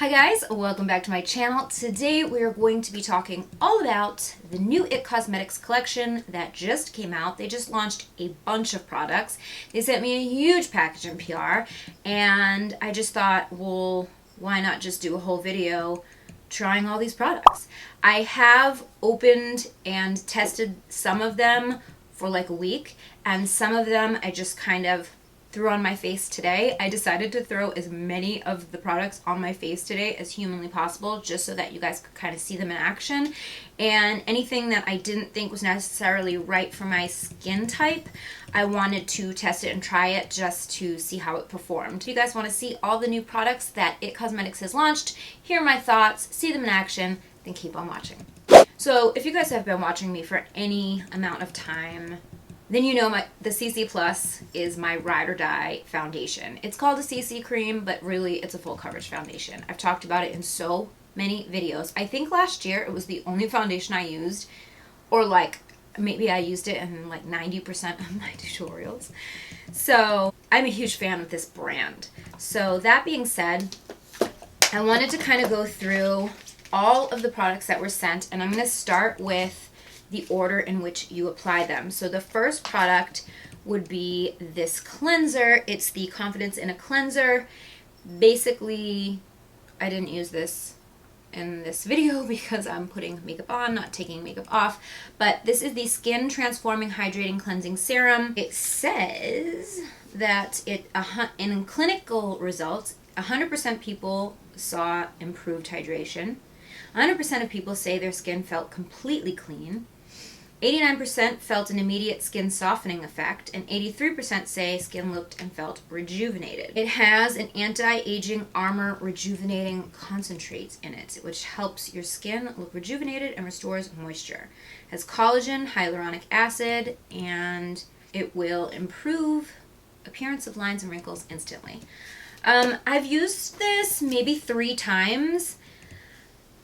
Hi guys, welcome back to my channel. Today we are going to be talking all about the new IT Cosmetics collection that just came out. They just launched a bunch of products. They sent me a huge package in PR and I just thought, well, why not just do a whole video trying all these products? I have opened and tested some of them for like a week, and some of them I just kind of threw on my face today. I decided to throw as many of the products on my face today as humanly possible, just so that you guys could kind of see them in action. And anything that I didn't think was necessarily right for my skin type, I wanted to test it and try it just to see how it performed. If you guys want to see all the new products that IT Cosmetics has launched, hear my thoughts, see them in action, then keep on watching. So if you guys have been watching me for any amount of time, then you know the CC Plus is my ride or die foundation. It's called a CC cream, but really it's a full coverage foundation. I've talked about it in so many videos. I think last year it was the only foundation I used, or like maybe I used it in like 90% of my tutorials. So I'm a huge fan of this brand. So that being said, I wanted to kind of go through all of the products that were sent, and I'm going to start with the order in which you apply them. So the first product would be this cleanser. It's the Confidence in a Cleanser. Basically, I didn't use this in this video because I'm putting makeup on, not taking makeup off, but this is the Skin Transforming Hydrating Cleansing Serum. It says that in clinical results, 100% people saw improved hydration. 100% of people say their skin felt completely clean. 89% felt an immediate skin softening effect, and 83% say skin looked and felt rejuvenated. It has an anti-aging armor rejuvenating concentrate in it, which helps your skin look rejuvenated and restores moisture. It has collagen, hyaluronic acid, and it will improve appearance of lines and wrinkles instantly. I've used this maybe 3 times.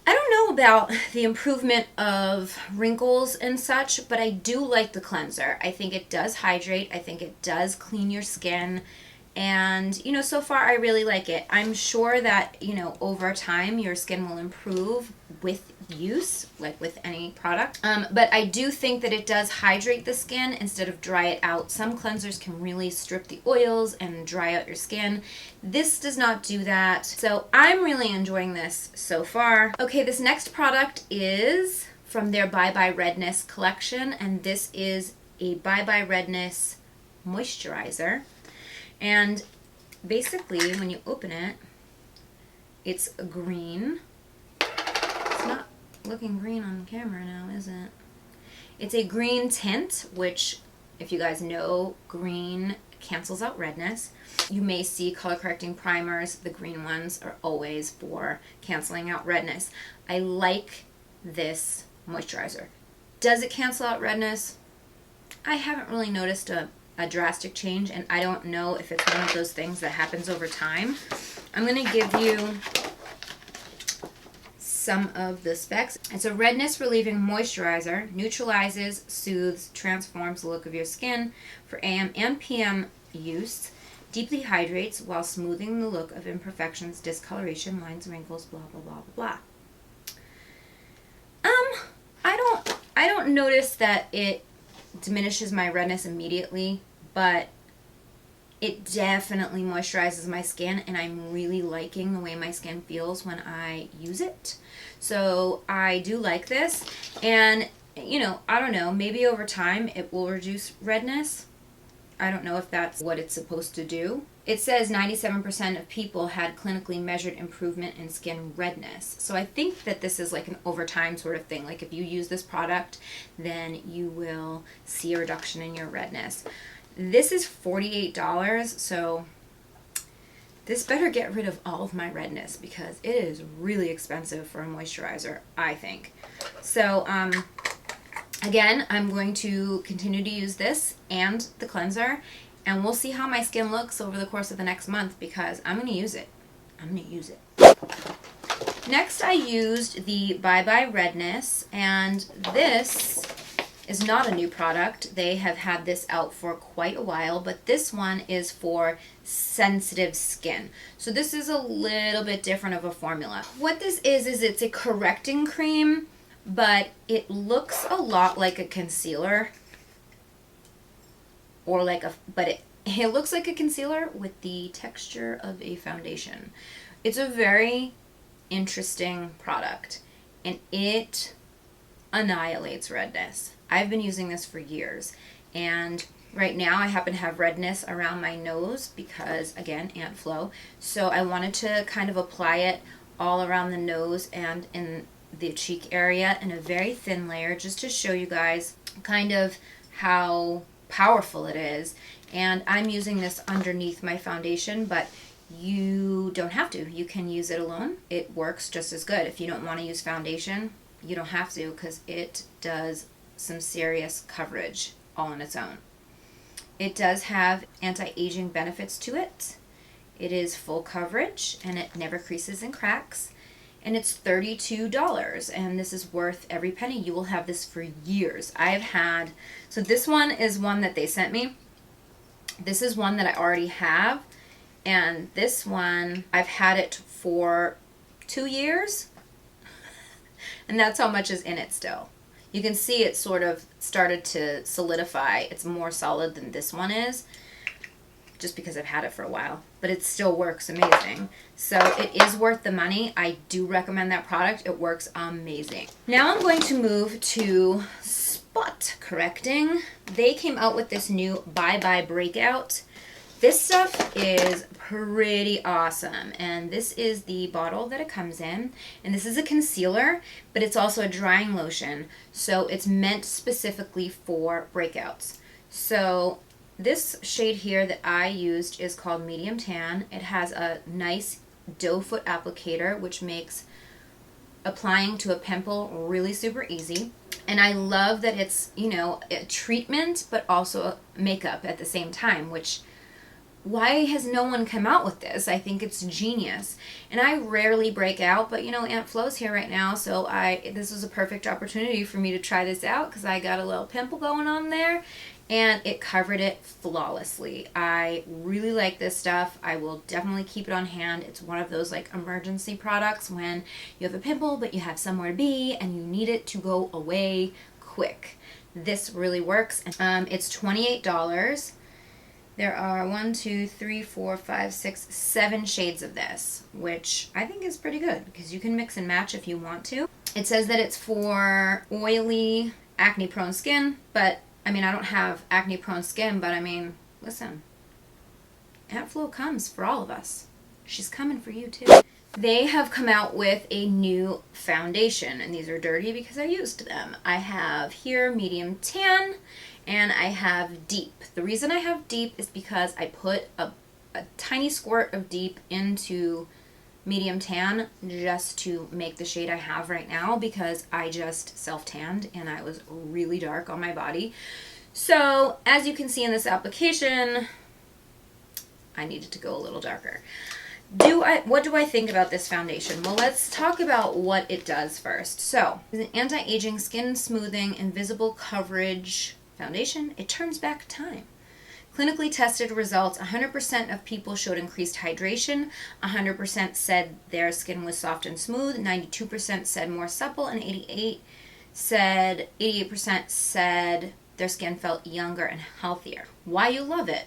I don't know about the improvement of wrinkles and such, but I do like the cleanser. I think it does hydrate. I think it does clean your skin. And, you know, so far I really like it. I'm sure that, you know, over time your skin will improve with use, like with any product. But I do think that it does hydrate the skin instead of dry it out. Some cleansers can really strip the oils and dry out your skin. This does not do that. So I'm really enjoying this so far. Okay, this next product is from their Bye Bye Redness collection, and this is a Bye Bye Redness moisturizer. And basically, when you open it, it's green. It's not looking green on camera now, is it? It's a green tint, which, if you guys know, green cancels out redness. You may see color correcting primers. The green ones are always for canceling out redness. I like this moisturizer. Does it cancel out redness? I haven't really noticed a drastic change, and I don't know if it's one of those things that happens over time. I'm going to give you some of the specs. It's a redness relieving moisturizer, neutralizes, soothes, transforms the look of your skin for AM and PM use, deeply hydrates while smoothing the look of imperfections, discoloration, lines, wrinkles, blah, blah, blah, blah, blah. I don't notice that it diminishes my redness immediately, but it definitely moisturizes my skin, and I'm really liking the way my skin feels when I use it. So I do like this, and you know, I don't know, maybe over time it will reduce redness. I don't know if that's what it's supposed to do. It says 97% of people had clinically measured improvement in skin redness. So I think that this is like an over time sort of thing. Like if you use this product, then you will see a reduction in your redness. This is $48, so this better get rid of all of my redness because it is really expensive for a moisturizer, I think. So, again, I'm going to continue to use this and the cleanser, and we'll see how my skin looks over the course of the next month because I'm going to use it. I'm going to use it. Next, I used the Bye Bye Redness, and this is not a new product. They have had this out for quite a while, but this one is for sensitive skin. So this is a little bit different of a formula. What this is it's a correcting cream, but it looks a lot like a concealer, or like it looks like a concealer with the texture of a foundation. It's a very interesting product, and it annihilates redness. I've been using this for years, and right now I happen to have redness around my nose because, again, ant flow. So I wanted to kind of apply it all around the nose and in the cheek area in a very thin layer, just to show you guys kind of how powerful it is. And I'm using this underneath my foundation, but you don't have to. You can use it alone. It works just as good. If you don't want to use foundation, you don't have to, because it does some serious coverage all on its own. It does have anti-aging benefits to it. It is full coverage, and it never creases and cracks. And it's $32, and this is worth every penny. You will have this for years. So this one is one that they sent me. This is one that I already have, and this one, I've had it for 2 years, and that's how much is in it still. You can see it sort of started to solidify. It's more solid than this one is, just because I've had it for a while, but it still works amazing. So it is worth the money. I do recommend that product. It works amazing. Now I'm going to move to spot correcting. They came out with this new Bye Breakout. This stuff is pretty awesome, and this is the bottle that it comes in, and this is a concealer, but it's also a drying lotion, so it's meant specifically for breakouts. So this shade here that I used is called Medium Tan. It has a nice doe foot applicator, which makes applying to a pimple really super easy. And I love that it's, you know, a treatment but also makeup at the same time, which, why has no one come out with this? I think it's genius. And I rarely break out, but you know, Aunt Flo's here right now, so this was a perfect opportunity for me to try this out, because I got a little pimple going on there, and it covered it flawlessly. I really like this stuff. I will definitely keep it on hand. It's one of those like emergency products when you have a pimple but you have somewhere to be and you need it to go away quick. This really works. It's $28. There are 7 shades of this, which I think is pretty good because you can mix and match if you want to. It says that it's for oily, acne-prone skin, but I mean, I don't have acne-prone skin, but I mean, listen, Aunt Flo comes for all of us. She's coming for you too. They have come out with a new foundation, and these are dirty because I used them. I have here Medium Tan, and I have Deep. The reason I have Deep is because I put a tiny squirt of Deep into Medium Tan just to make the shade I have right now, because I just self-tanned and I was really dark on my body. So as you can see in this application, I needed to go a little darker. What do I think about this foundation? Well, let's talk about what it does first. So, it's an anti-aging, skin smoothing, invisible coverage foundation. It turns back time. Clinically tested results, 100% of people showed increased hydration, 100% said their skin was soft and smooth, 92% said more supple, and 88% said their skin felt younger and healthier. Why you love it?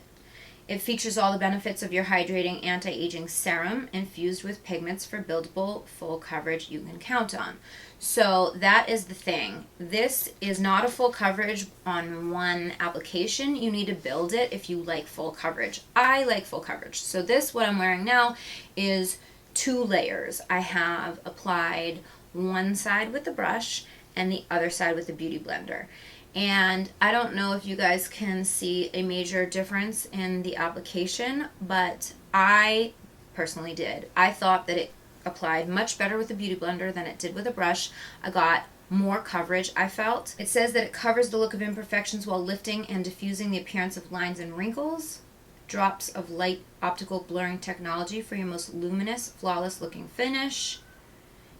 It features all the benefits of your hydrating anti-aging serum infused with pigments for buildable, full coverage you can count on. So that is the thing. This is not a full coverage on one application. You need to build it if you like full coverage. I like full coverage. So this, what I'm wearing now, is 2 layers. I have applied one side with the brush and the other side with the Beauty Blender. And I don't know if you guys can see a major difference in the application, but I personally did. I thought that it applied much better with the Beauty Blender than it did with a brush. I got more coverage, I felt. It says that it covers the look of imperfections while lifting and diffusing the appearance of lines and wrinkles. Drops of light optical blurring technology for your most luminous, flawless looking finish.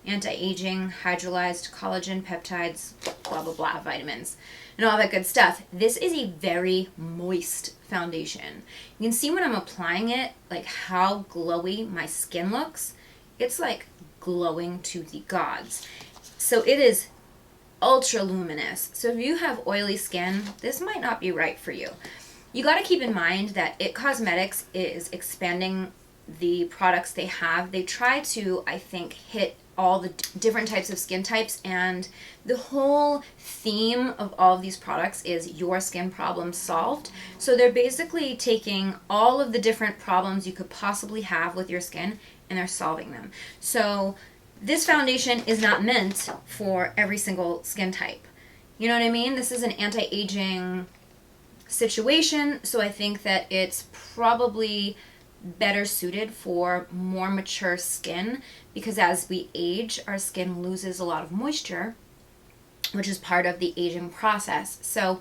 anti-aging, hydrolyzed collagen, peptides, blah, blah, blah, vitamins, and all that good stuff. This is a very moist foundation. You can see when I'm applying it, like how glowy my skin looks. It's like glowing to the gods. So it is ultra luminous. So if you have oily skin, this might not be right for you. You got to keep in mind that IT Cosmetics is expanding the products they have. They try to, I think, hit all the different types of skin types, and the whole theme of all of these products is your skin problem solved. So they're basically taking all of the different problems you could possibly have with your skin and they're solving them. So this foundation is not meant for every single skin type. You know what I mean? This is an anti-aging situation, so I think that it's probably better suited for more mature skin, because as we age, our skin loses a lot of moisture, which is part of the aging process. So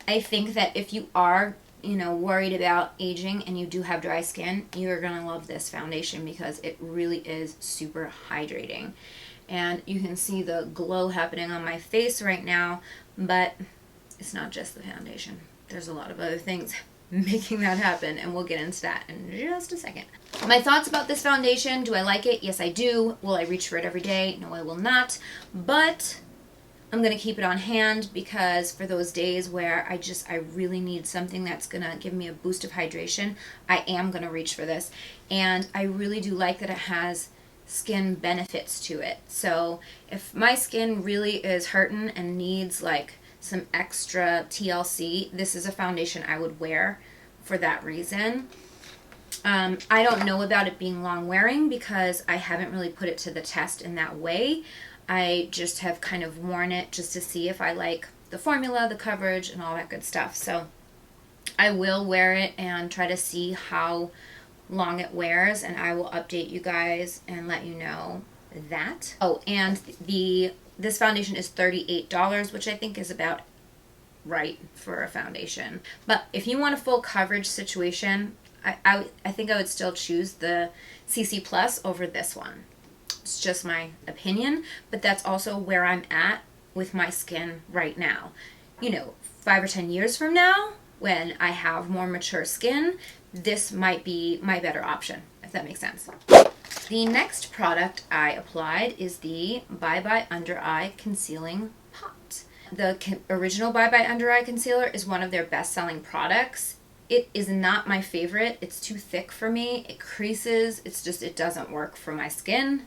I think that if you are, worried about aging and you do have dry skin, you're gonna love this foundation because it really is super hydrating. And you can see the glow happening on my face right now, but it's not just the foundation. There's a lot of other things making that happen, and we'll get into that in just a second. My thoughts about this foundation: do I like it? Yes, I do. Will I reach for it every day? No, I will not. But I'm going to keep it on hand because for those days where I really need something that's going to give me a boost of hydration, I am going to reach for this. And I really do like that it has skin benefits to it. So if my skin really is hurting and needs like some extra TLC, this is a foundation I would wear for that reason. I don't know about it being long wearing because I haven't really put it to the test in that way. I just have kind of worn it just to see if I like the formula, the coverage, and all that good stuff. So I will wear it and try to see how long it wears, and I will update you guys and let you know that. Oh, and this foundation is $38, which I think is about right for a foundation. But if you want a full coverage situation, I think I would still choose the CC Plus over this one. It's just my opinion, but that's also where I'm at with my skin right now. 5 or 10 years from now, when I have more mature skin, this might be my better option, if that makes sense. The next product I applied is the Bye Bye Under Eye Concealing Pot. The original Bye Bye Under Eye Concealer is one of their best-selling products. It is not my favorite. It's too thick for me. It creases. It doesn't work for my skin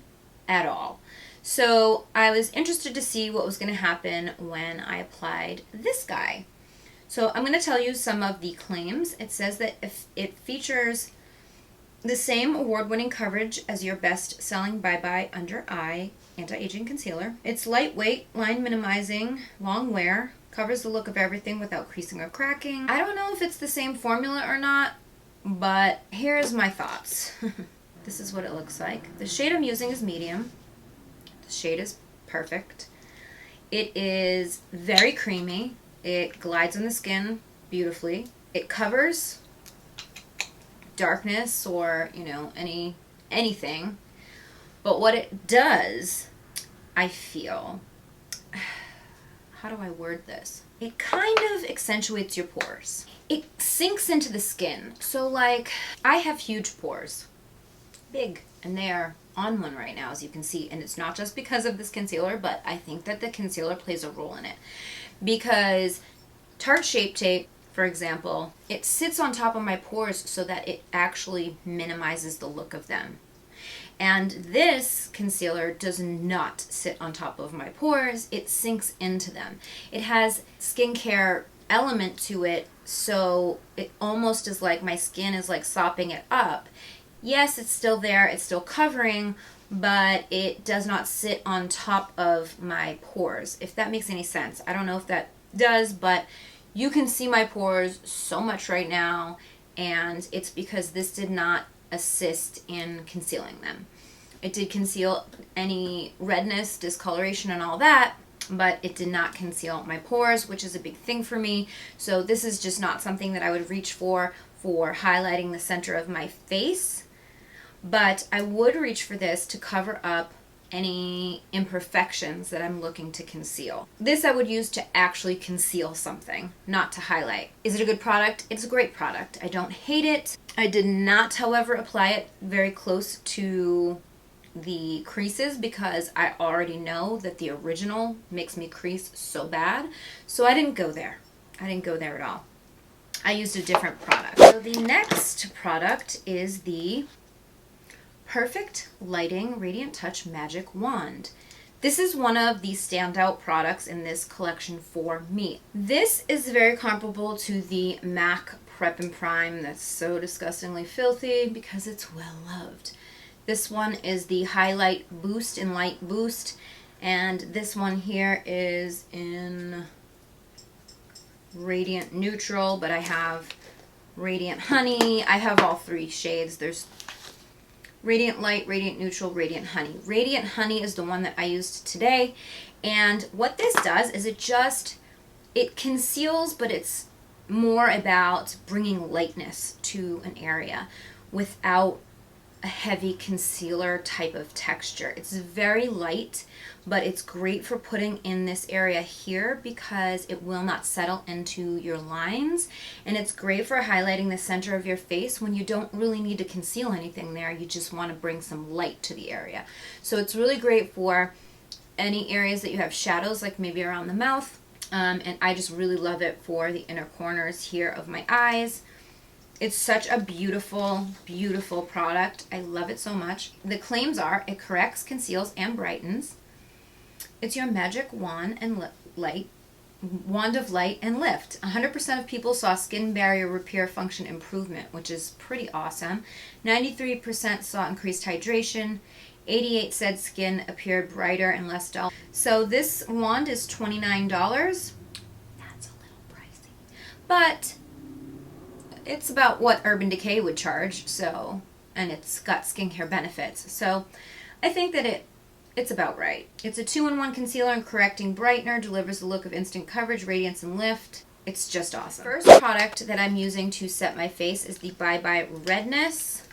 at all. So I was interested to see what was going to happen when I applied this guy. So I'm going to tell you some of the claims. It says that if it features the same award-winning coverage as your best-selling Bye Bye Under Eye Anti-Aging Concealer. It's lightweight, line minimizing, long wear, covers the look of everything without creasing or cracking. I don't know if it's the same formula or not, but here's my thoughts. This is what it looks like. The shade I'm using is medium. The shade is perfect. It is very creamy. It glides on the skin beautifully. It covers darkness or, anything. But what it does, I feel, how do I word this? It kind of accentuates your pores. It sinks into the skin. So like, I have huge pores. Big. And they are on one right now, as you can see. And it's not just because of this concealer, but I think that the concealer plays a role in it. Because Tarte Shape Tape, for example, it sits on top of my pores so that it actually minimizes the look of them. And this concealer does not sit on top of my pores. It sinks into them. It has skincare element to it, so it almost is like my skin is like sopping it up. Yes, it's still there, it's still covering, but it does not sit on top of my pores, if that makes any sense. I don't know if that does, but you can see my pores so much right now, and it's because this did not assist in concealing them. It did conceal any redness, discoloration, and all that, but it did not conceal my pores, which is a big thing for me. So this is just not something that I would reach for highlighting the center of my face. But I would reach for this to cover up any imperfections that I'm looking to conceal. This I would use to actually conceal something, not to highlight. Is it a good product? It's a great product. I don't hate it. I did not, however, apply it very close to the creases because I already know that the original makes me crease so bad. So I didn't go there. I didn't go there at all. I used a different product. So the next product is the Perfect Lighting Radiant Touch Magic Wand. This is one of the standout products in this collection for me. This is very comparable to the MAC Prep and Prime that's so disgustingly filthy because it's well loved. This one is the Highlight Boost and Light Boost, and this one here is in Radiant Neutral, but I have Radiant Honey. I have all three shades. There's Radiant Light, Radiant Neutral, Radiant Honey. Radiant Honey is the one that I used today, and what this does is it conceals, but it's more about bringing lightness to an area without a heavy concealer type of texture. It's very light, but it's great for putting in this area here because it will not settle into your lines, and it's great for highlighting the center of your face when you don't really need to conceal anything there. You just want to bring some light to the area. So it's really great for any areas that you have shadows, like maybe around the mouth, and I just really love it for the inner corners here of my eyes. It's such a beautiful, beautiful product. I love it so much. The claims are it corrects, conceals, and brightens. It's your magic wand and wand of light and lift. 100% of people saw skin barrier repair function improvement, which is pretty awesome. 93% saw increased hydration. 88% said skin appeared brighter and less dull. So this wand is $29. That's a little pricey, but it's about what Urban Decay would charge, so, and it's got skincare benefits. So I think that it's about right. It's a 2-in-1 concealer and correcting brightener, delivers the look of instant coverage, radiance, and lift. It's just awesome. First product that I'm using to set my face is the Bye Bye Redness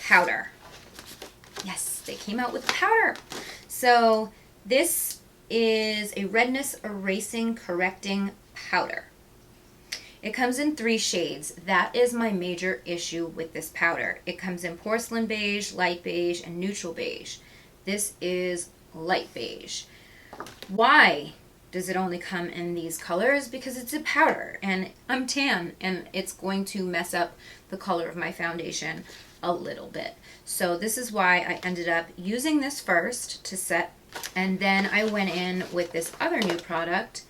Powder. Yes, they came out with powder. So this is a redness erasing correcting powder. It comes in 3 shades. That is my major issue with this powder. It comes in porcelain beige, light beige, and neutral beige. This is light beige. Why does it only come in these colors? Because it's a powder, and I'm tan, and it's going to mess up the color of my foundation a little bit. So this is why I ended up using this first to set, and then I went in with this other new product,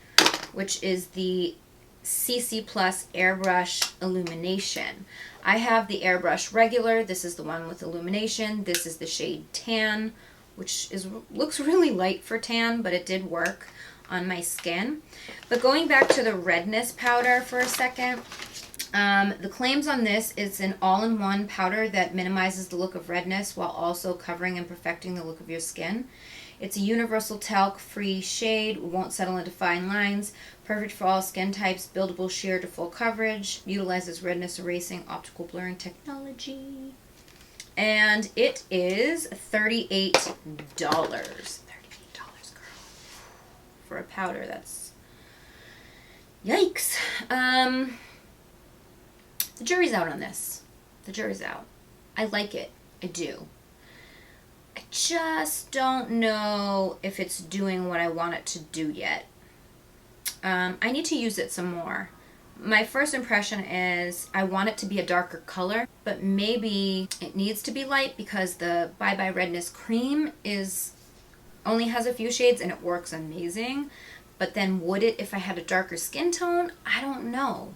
which is the CC Plus Airbrush Illumination. I have the Airbrush Regular. This is the one with illumination. This is the shade Tan, which looks really light for tan, but it did work on my skin. But going back to the redness powder for a second, the claims on this is an all-in-one powder that minimizes the look of redness while also covering and perfecting the look of your skin. It's a universal talc-free shade, won't settle into fine lines, perfect for all skin types, buildable sheer to full coverage, utilizes redness erasing optical blurring technology. And it is $38. $38, girl. For a powder, that's... Yikes. The jury's out on this. The jury's out. I like it. I do. I just don't know if it's doing what I want it to do yet. I need to use it some more. My first impression is I want it to be a darker color, but maybe it needs to be light because the Bye Bye Redness Cream only has a few shades and it works amazing. But then would it if I had a darker skin tone? I don't know.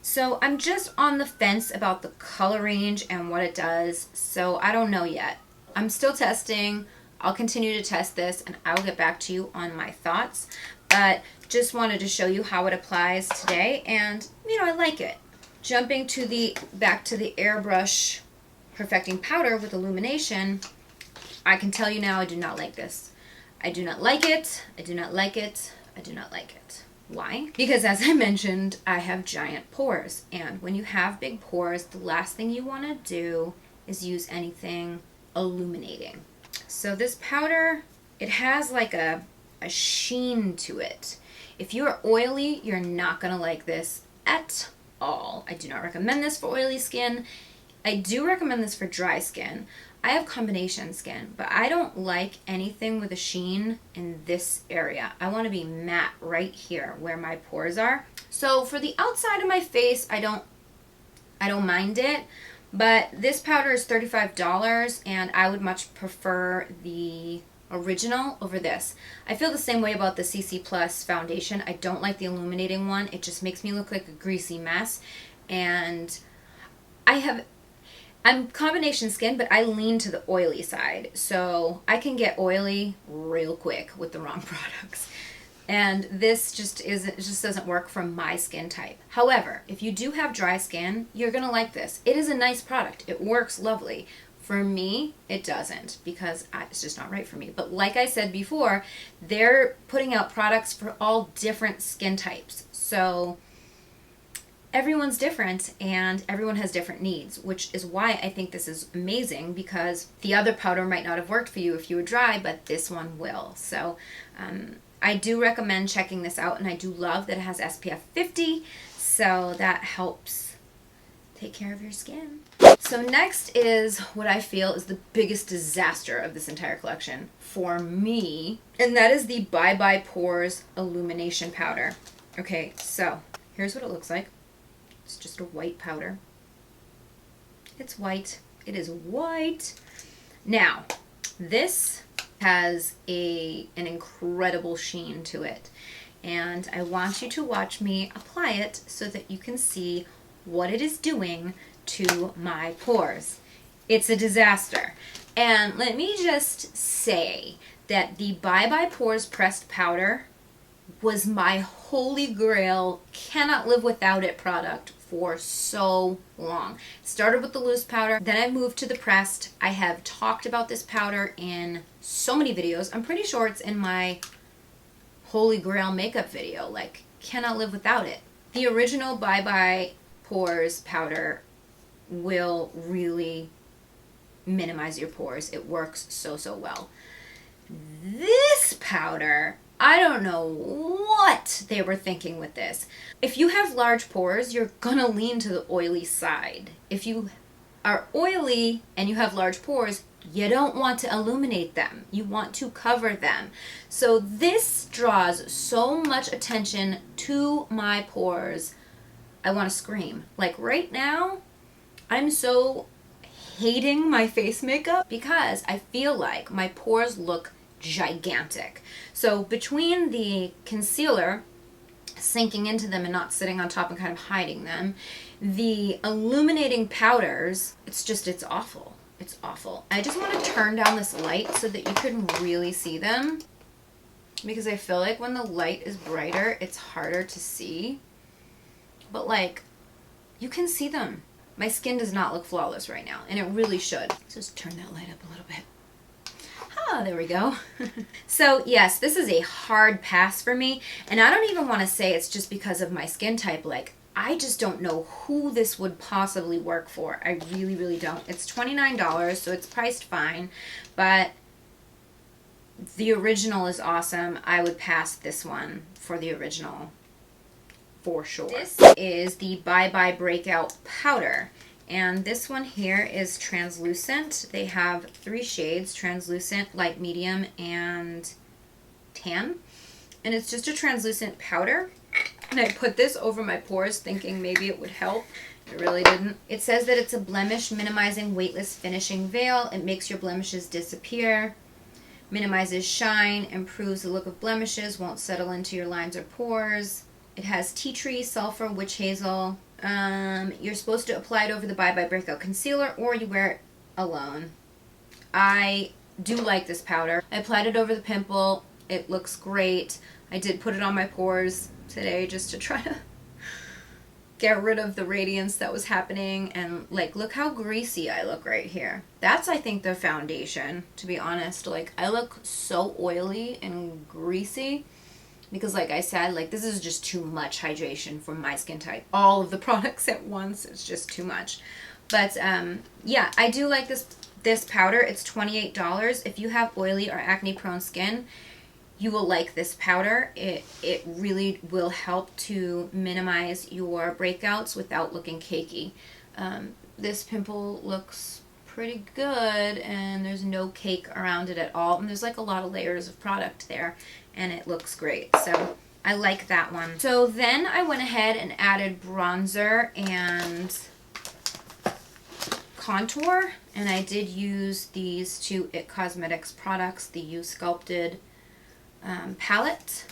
So I'm just on the fence about the color range and what it does, so I don't know yet. I'm still testing. I'll continue to test this and I'll get back to you on my thoughts. But just wanted to show you how it applies today, and I like it. Jumping back to the Airbrush Perfecting Powder with Illumination, I can tell you now I do not like this. I do not like it. I do not like it. I do not like it. Why? Because as I mentioned, I have giant pores, and when you have big pores, the last thing you want to do is use anything illuminating. So this powder, it has like a sheen to it. If you're oily, you're not going to like this at all. I do not recommend this for oily skin. I do recommend this for dry skin. I have combination skin, but I don't like anything with a sheen in this area. I want to be matte right here where my pores are. So for the outside of my face, I don't mind it, but this powder is $35 and I would much prefer the original over this. I feel the same way about the CC Plus foundation. I don't like the illuminating one. It just makes me look like a greasy mess. And I'm combination skin, but I lean to the oily side. So I can get oily real quick with the wrong products. And this just doesn't work for my skin type. However, if you do have dry skin, you're gonna like this. It is a nice product. It works lovely. For me, it doesn't, because it's just not right for me. But like I said before, they're putting out products for all different skin types. So everyone's different and everyone has different needs, which is why I think this is amazing, because the other powder might not have worked for you if you were dry, but this one will. So I do recommend checking this out, and I do love that it has SPF 50, so that helps take care of your skin. So next is what I feel is the biggest disaster of this entire collection for me, and that is the Bye Bye Pores Illumination Powder. Okay, so here's what it looks like. It's just a white powder. It's white. It is white. Now, this has an incredible sheen to it, and I want you to watch me apply it so that you can see what it is doing to my pores. It's a disaster. And let me just say that the Bye Bye Pores pressed powder was my holy grail, cannot live without it product for so long. Started with the loose powder, then I moved to the pressed. I have talked about this powder in so many videos. I'm pretty sure it's in my holy grail makeup video, like cannot live without it. The original Bye Bye Pores powder will really minimize your pores. It works so well. This powder, I don't know what they were thinking with this. If you have large pores, you're gonna lean to the oily side. If you are oily and you have large pores, you don't want to illuminate them. You want to cover them. So this draws so much attention to my pores. I want to scream. Like right now, I'm so hating my face makeup because I feel like my pores look gigantic. So between the concealer sinking into them and not sitting on top and kind of hiding them, the illuminating powders, it's awful. It's awful. I just want to turn down this light so that you can really see them, because I feel like when the light is brighter, it's harder to see. But like, you can see them. My skin does not look flawless right now, and it really should. Let's just turn that light up a little bit. Ah, there we go. So yes, this is a hard pass for me, and I don't even want to say it's just because of my skin type. Like, I just don't know who this would possibly work for. I really don't. It's $29, so it's priced fine, but the original is awesome. I would pass this one for the original for sure. This is the Bye Bye Breakout Powder, and this one here is translucent. They have 3 shades: translucent, light medium, and tan. And it's just a translucent powder. And I put this over my pores thinking maybe it would help. It really didn't. It says that it's a blemish minimizing weightless finishing veil. It makes your blemishes disappear, minimizes shine, improves the look of blemishes, won't settle into your lines or pores. It has tea tree, sulfur, witch hazel. You're supposed to apply it over the Bye Bye Breakout Concealer, or you wear it alone. I do like this powder. I applied it over the pimple. It looks great. I did put it on my pores today just to try to get rid of the radiance that was happening. And like, look how greasy I look right here. That's, I think, the foundation, to be honest. Like, I look so oily and greasy because, like I said, like, this is just too much hydration for my skin type. All of the products at once, it's just too much. But yeah, I do like this this powder. It's $28. If you have oily or acne prone skin, you will like this powder. It really will help to minimize your breakouts without looking cakey. This pimple looks pretty good, and there's no cake around it at all, and there's like a lot of layers of product there, and it looks great. So I like that one. So then I went ahead and added bronzer and contour, and I did use these two IT Cosmetics products, the You Sculpted palette,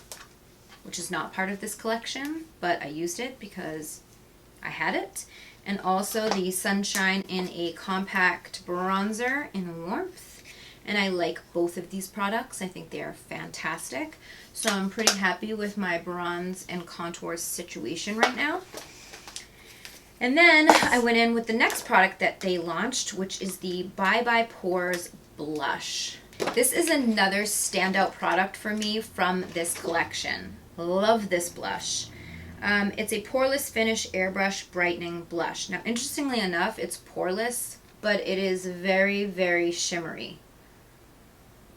which is not part of this collection, but I used it because I had it, and also the Sunshine in a Compact Bronzer in Warmth, and I like both of these products. I think they are fantastic, so I'm pretty happy with my bronze and contour situation right now. And then I went in with the next product that they launched, which is the Bye Pores Blush. This is another standout product for me from this collection. Love this blush. It's a poreless finish airbrush brightening blush. Now, interestingly enough, it's poreless, but it is very, very shimmery.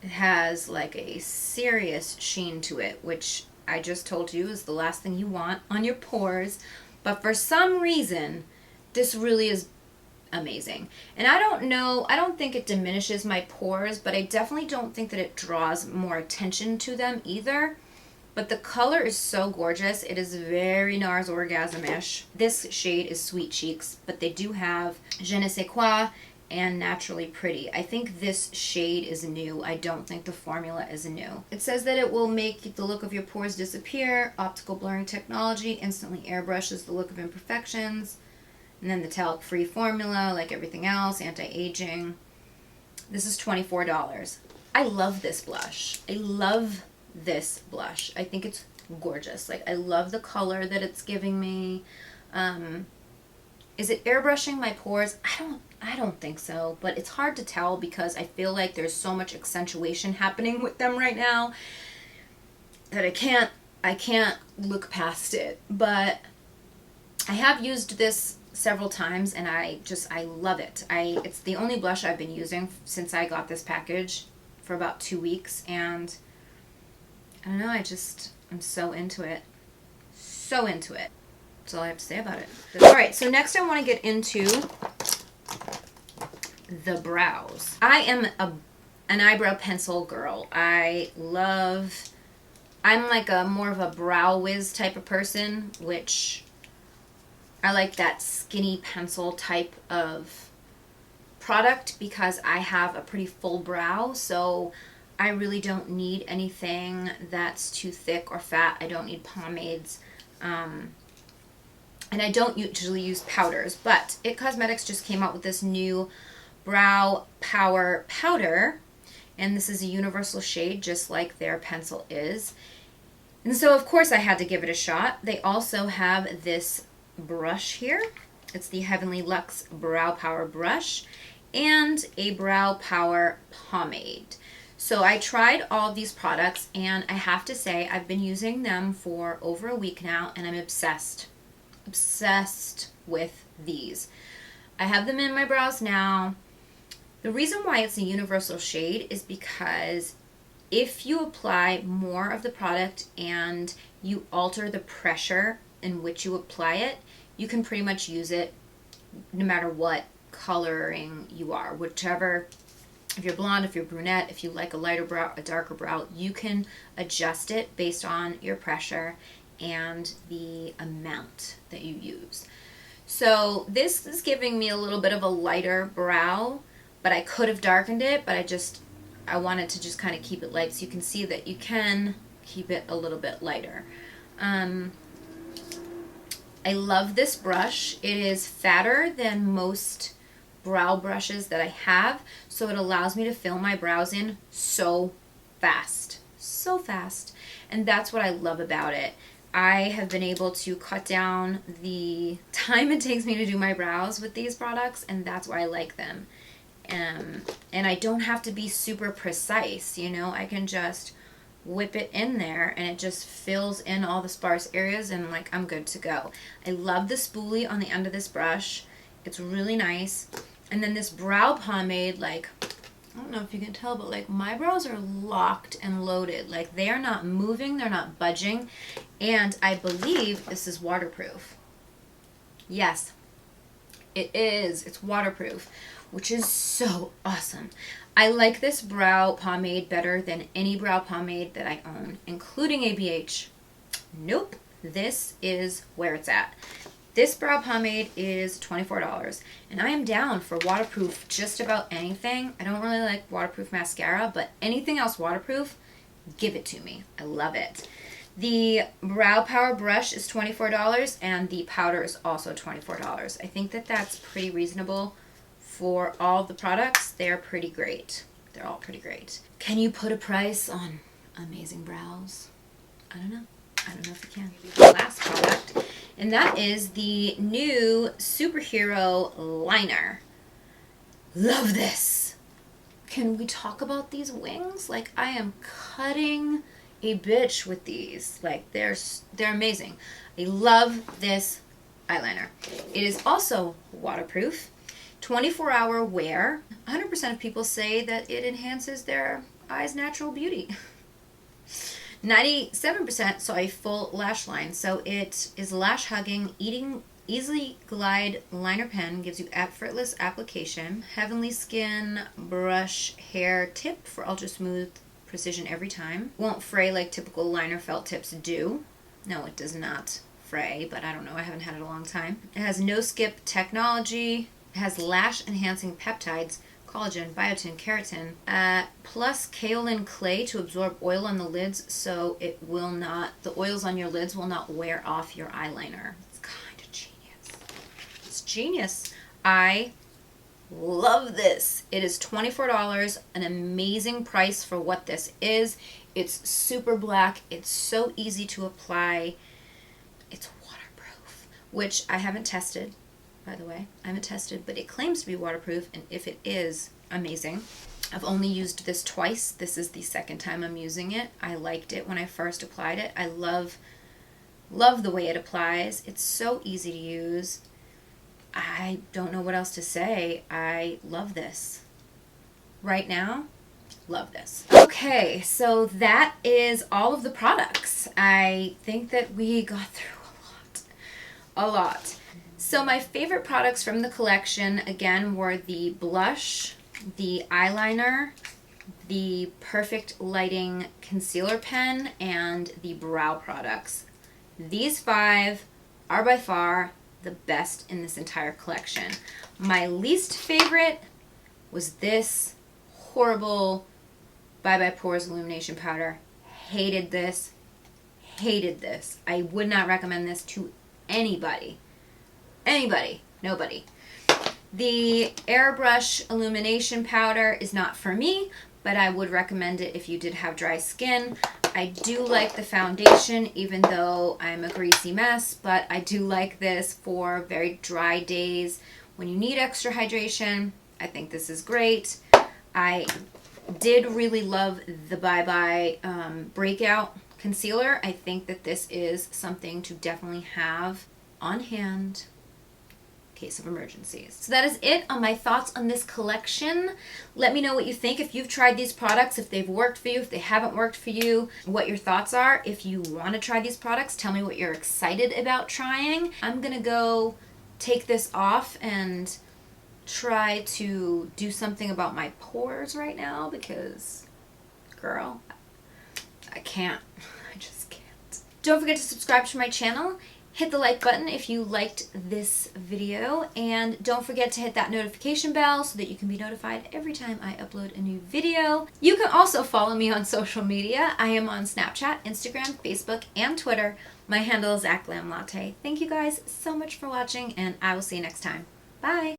It has like a serious sheen to it, which I just told you is the last thing you want on your pores. But for some reason, this really is amazing. And I don't know, I don't think it diminishes my pores, but I definitely don't think that it draws more attention to them either. But the color is so gorgeous. It is very NARS Orgasm-ish. This shade is Sweet Cheeks, but they do have Je ne sais quoi and Naturally Pretty. I think this shade is new. I don't think the formula is new. It says that it will make the look of your pores disappear. Optical blurring technology instantly airbrushes the look of imperfections. And then the talc-free formula, like everything else, anti-aging. This is $24. I love this blush. I love this blush. I think it's gorgeous. Like, I love the color that it's giving me. Is it airbrushing my pores? I don't think so, but it's hard to tell because I feel like there's so much accentuation happening with them right now that I can't look past it. But I have used this several times, and I love it. It's the only blush I've been using since I got this package for about 2 weeks, and I don't know, I'm so into it. So into it. That's all I have to say about it. Alright, so next I want to get into the brows. I am an eyebrow pencil girl. I'm like more of a brow whiz type of person, which I like that skinny pencil type of product because I have a pretty full brow, so I really don't need anything that's too thick or fat. I don't need pomades. And I don't usually use powders, but IT Cosmetics just came out with this new Brow Power Powder, and this is a universal shade just like their pencil is. And so of course I had to give it a shot. They also have this brush here. It's the Heavenly Luxe Brow Power Brush and a Brow Power Pomade. So I tried all of these products, and I have to say I've been using them for over a week now, and I'm obsessed with these. I have them in my brows now. The reason why it's a universal shade is because if you apply more of the product and you alter the pressure in which you apply it, you can pretty much use it no matter what coloring you are. Whichever, if you're blonde, if you're brunette, if you like a lighter brow, a darker brow, you can adjust it based on your pressure and the amount that you use. So this is giving me a little bit of a lighter brow, but I could have darkened it, but I wanted to just kind of keep it light so you can see that you can keep it a little bit lighter. I love this brush. It is fatter than most brow brushes that I have, so it allows me to fill my brows in so fast. And that's what I love about it. I have been able to cut down the time it takes me to do my brows with these products, and that's why I like them. And I don't have to be super precise, you know, I can just whip it in there and it just fills in all the sparse areas, and like I'm good to go. I love the spoolie on the end of this brush. It's really nice. And then this brow pomade, like, I don't know if you can tell, but like my brows are locked and loaded. Like they are not moving, they're not budging. And I believe this is waterproof. Yes, it is. It's waterproof, which is so awesome. I like this brow pomade better than any brow pomade that I own, including ABH. Nope, this is where it's at. This brow pomade is $24, and I am down for waterproof just about anything. I don't really like waterproof mascara, but anything else waterproof, give it to me. I love it. The brow power brush is $24, and the powder is also $24. I think that that's pretty reasonable for all the products. They're pretty great. They're all pretty great. Can you put a price on amazing brows? I don't know. I don't know if you can. The last product, and that is the new superhero liner. Love this. Can we talk about these wings? Like, I am cutting a bitch with these. Like, they're amazing. I love this eyeliner. It is also waterproof, 24-hour wear. 100% of people say that it enhances their eyes' natural beauty. 97% saw a full lash line, so it is lash hugging, easily glide liner pen, gives you effortless application, heavenly skin brush hair tip for ultra smooth precision every time. Won't fray like typical liner felt tips do. No, it does not fray, but I don't know, I haven't had it a long time. It has no skip technology. It has lash enhancing peptides, collagen, biotin, keratin, plus kaolin clay to absorb oil on the lids, so it will not, the oils on your lids will not wear off your eyeliner. It's kind of genius. It's genius. I love this. It is $24, an amazing price for what this is. It's super black. It's so easy to apply. It's waterproof, which I haven't tested. By the way, I haven't tested, but it claims to be waterproof, and if it is, amazing. I've only used this twice. This is the second time I'm using it. I liked it when I first applied it. I love the way it applies. It's so easy to use. I don't know what else to say. I love this. Right now, love this. Okay, so that is all of the products. I think that we got through a lot. So my favorite products from the collection, again, were the blush, the eyeliner, the Perfect Lighting concealer pen, and the brow products. These 5 are by far the best in this entire collection. My least favorite was this horrible Bye Bye Pores Illumination Powder. Hated this. Hated this. I would not recommend this to anybody. Nobody. The Airbrush Illumination Powder is not for me, but I would recommend it if you did have dry skin. I do like the foundation, even though I'm a greasy mess, but I do like this for very dry days. When you need extra hydration, I think this is great. I did really love the Bye Breakout Concealer. I think that this is something to definitely have on hand case of emergencies. So that is it on my thoughts on this collection. Let me know what you think. If you've tried these products, if they've worked for you, if they haven't worked for you, what your thoughts are. If you want to try these products, tell me what you're excited about trying. I'm gonna go take this off and try to do something about my pores right now because, girl, I can't. I just can't. Don't forget to subscribe to my channel. Hit the like button if you liked this video, and don't forget to hit that notification bell so that you can be notified every time I upload a new video. You can also follow me on social media. I am on Snapchat, Instagram, Facebook, and Twitter. My handle is @glamlatte. Thank you guys so much for watching, and I will see you next time. Bye!